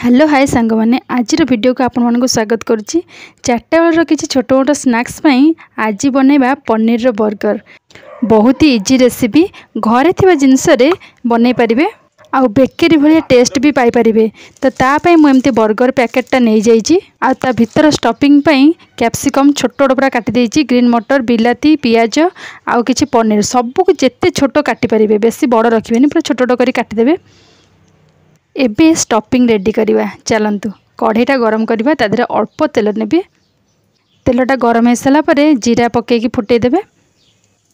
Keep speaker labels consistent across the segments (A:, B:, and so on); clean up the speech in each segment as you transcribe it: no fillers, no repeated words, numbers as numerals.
A: Hello hi सांग मैंने आज वीडियो को आपण मानक स्वागत करुच्ची। चार्टा बेलर किसी छोट मोट स्नैक्स आज बनैबा पनीर रो बर्गर। बहुत ही इजी रेसिपी, घरे थिबा जिनस रे बनै परिबे आउ बेकरी भलिया टेस्ट भी पाई परिबे। तो तापाई मु एमती बर्गर पैकेटा नहीं जाइए आ ता भीतर स्टफिंग पई कैप्सिकम छोट छोट पूरा काटी देइची, ग्रीन मटर, बिलाती, पियाज आउ किछि पनीर सबको जेते छोट काटी परिबे, बेसी बड़ रखिबेनी, पूरा छोट छोट करी काटी देबे। एबे स्टफिंग रेडी करवा चलतु। कढ़ईटा गरम करवा, तादेह अल्प तेल नेबे। तेलटा गरम हो सारा पर जीरा पकईकी फुटेदेवे।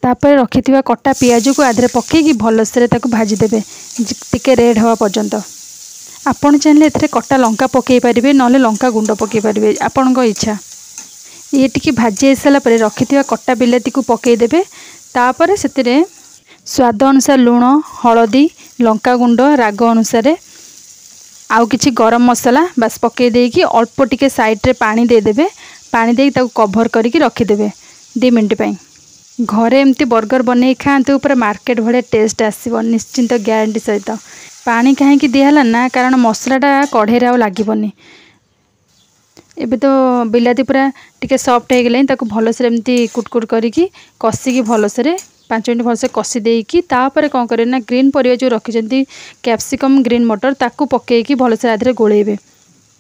A: तापर रखि कटा पियाज को आधे पकईकी भलसे भाजीदेवे टिके रेड हवा पर्यंत। आपन चाहिए एथे कटा लंका पकई पारे, ना लंका गुंड पकई पारे, आपण इच्छा। ये टिके भाजी सारा पर रखि कटा बिलाती को पकईदेवे। तापर से स्वाद अनुसार लुण, हलदी, लंका गुंड, राग अनुसार आउ किछि गरम मसला बस पकई देकी अल्प टिके साइड रे पानी देदेवे। पानी देकी ताको कभर करके रखिदेवे 2 मिनट पई। घरे एमती बर्गर बनै खातु, पूरा मार्केट भले टेस्ट आसीबो निश्चिंत ग्यारंटी सहित। पानी कहीं दिहला ना, कारण मसलाटा कढ़ई रे लागबनी। एबे तो बिलाती पूरा टिके सॉफ्ट हो गले, ताको भलसे एमती कुटकुट करके कसिकी भलसे 5 मिनट भलसे कषि देकी तापर कौन करें ना, ग्रीन परिवा जो रखिंट कैप्सिकम, ग्रीन मटर ताकू पकईकी भलसे आधे गोलेबे।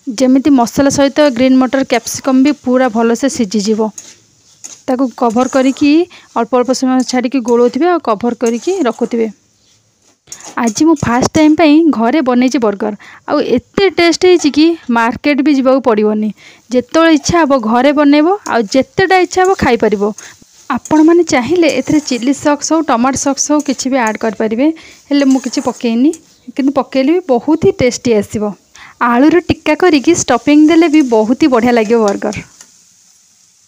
A: जमीती मसला सहित ग्रीन मटर कैप्सिकम भी पूरा भलसे सीझीज। ताकू कभर करके अल्प अल्प समय छाड़ी गोलौथिबे और कभर करके रखुथिबे। आज मु फास्ट टाइम पई घरे बनैछि बर्गर, आउ एते टेस्ट होइछि कि मार्केट भी जीवा पड़िबनी। जेतोळे इच्छा हबो घरे बनैबो, आउ जेतेटा इच्छा हबो खाई परिबो। आपण मैंने चाहिए एथरे चिली सॉक्स हो, टमाटो सॉक्स हो, किसी भी ऐड करें। हेले मु किछि पकईनी, किंतु पकईले भी बहुत ही टेस्टी आसीबो। आलूर टिक्का करिकी स्टफिंग देले भी बहुत ही बढ़िया लगे बर्गर।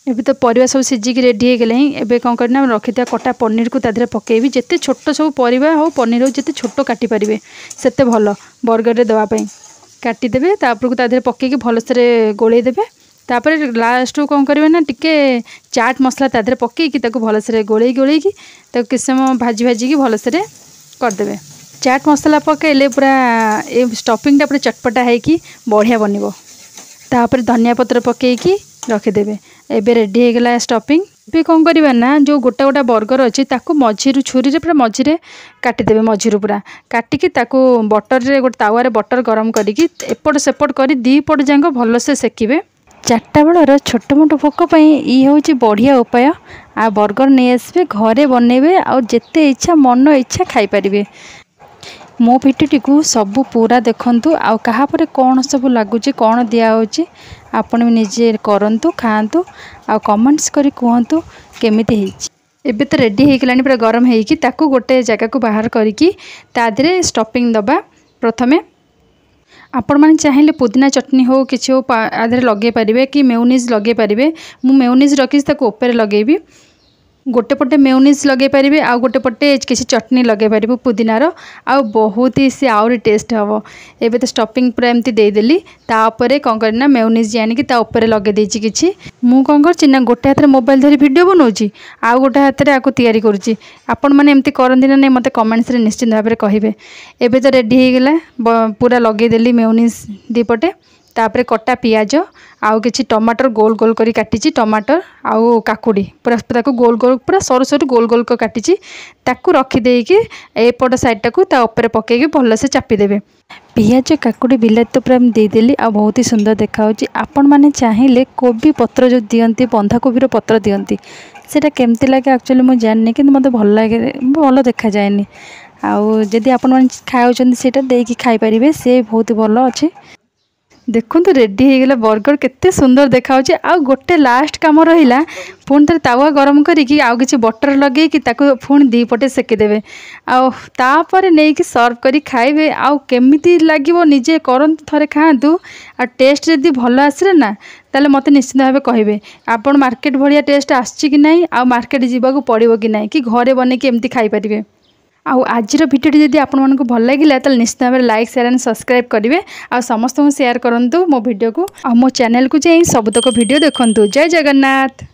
A: एबे तो परिवा सब सीझिकी रेडी हो गले। एबे कौन करना, रखि कटा पनीर को तादेह पकईबी। जिते छोट सब परिवा हो, पनीर हो, जिते छोट काटी पारिबे सेते भल बर्गर रे देवा पई। काटिदेबे, तापर को तादेह पकईकी भलसे गोलैदेबे। तापर लास्ट कौन करेंगे ना, टिके चाट मसला तादेह पकईकी ताको भलसे गोलैकी किसी समय भाजी भाजिकी भलसे करदे। चाट मसला पकईले पूरा ए स्टफिंगटा पूरा चटपटा होगी बढ़िया बनिबो। तापर धनिया पत्र पकईकी रखिदेवे। एबे रेडी हो गला स्टफिंग। भी कौन करवा ना, जो गोटा गोटा बर्गर अच्छी ताकू मझीरू छुरी रे पूरा मझीरे काटिदेवे। मझीरू पूरा काटिकी ताकू बटर रे गोटे तावा बटर गरम करिकी एपट सेपट करी 2 पट जाक भलसे सेकिबे। चार्टा बेलर छोट मोट भोक ये हूँ बढ़िया उपाय। आ बर्गर नहीं आसबे, घरे बनइबे, और जिते इच्छा मन इच्छा खाई पारिबे। मो भिडियोटी को सबू पूरा देखंतु, आउ कहा पर कौन सब लगुच, कौन दिया होची आपण भी निजे करंतु, खांतु, आउ कमेंट्स करी कहंतु केमिति हेची। एबे तो रेडी हो गलानी पूरा गरम हेकी, ताकू गोटे जगह को बाहर करिकी ता देहरे स्टफिंग दबा। प्रथमे आपण मैंने चाहिए पुदीना चटनी हो, किसी हो आधे लगे पारे, कि मेयोनीज लगे पारे। मु मेयोनीज रखी ऊपर लगेबी। गोटे पटे मेयोनीज लगे पारे, आउ गोटे पटे किसी चटनी लगे पारे पुदीनार, आउ बहुत ही सी आउरी टेस्ट हम। एबे तो स्टफिंग पूरा एमती देदेली। तापर कौन करना, मेयोनीज आनिकी ता ऊपर लगे देछि किछि। मु कौन करछि ना, गोटे हाथ मोबाइल धरी वीडियो बनाउछि, आउ गोटे हाथ रे आको तैयारी करुछि। आपण माने एमती करंदी ना नै मते कमेंट्स रे निश्चित भाव में कहिबे। एबे तो रेडी हो गला, पूरा लगे देली मेयोनीज 2 पटे। तापर कटा पियाज आउ किछि टमाटर गोल गोल करी काटिछि, टमाटर आउ काकुड़ी पूरा ताको गोल गोल पूरा सरू सरू गोल गोल को काटिछि। ताकू रखी देकी एपट साइड टाकू ता ऊपर पकेकी भलसे चापी देबे। पियाज, काकुड़ी, बिलाती तो पूरा देदेली, आ बहुत ही सुंदर देखा होछि। आपण माने चाहिए कोबी पत्र जो दियंती, बंधा कोबीर पत्र दियंती, सेटा केमती लागे एक्चुअली मु जाननी, किंतु मते भल लागे, भल देखा जाएनी। आउ जदि आपण माने खाउछन सेटा देकी खाई परिबे, से बहुत भल अछि। देखो तो रेडी हो गला बर्गर, केते सुंदर देखा होछि। आ गोटे लास्ट काम रहिला, पुणी थे तावा गरम करिकी आउ किछि बटर लगेकी ताको पुणी 2 पटे सेकी देबे। आउ तापर नेकी सर्व करी खाइबे। आउ केमिति लागिवो निजे करंतु, थरे खांतु, आ टेस्ट जदि भल आसरे ना, ताले मते निश्चित भाबे कहिबे आपण मार्केट भलिया टेस्ट आछि कि नाही, आ मार्केट जीवाको पड़िबो कि नाही, कि घरे बने कि एमति खाई परिबे। आउ आजिर भिडियोटी जदि आपण मानक भल लागिला, ताले निश्चित भाव लाइक, शेयर एंड सब्सक्राइब करेंगे। आ समस्त शेयर करंतु मो वीडियो को, आ मो चैनल को जाई सबतक वीडियो देखंतु। जय जगन्नाथ।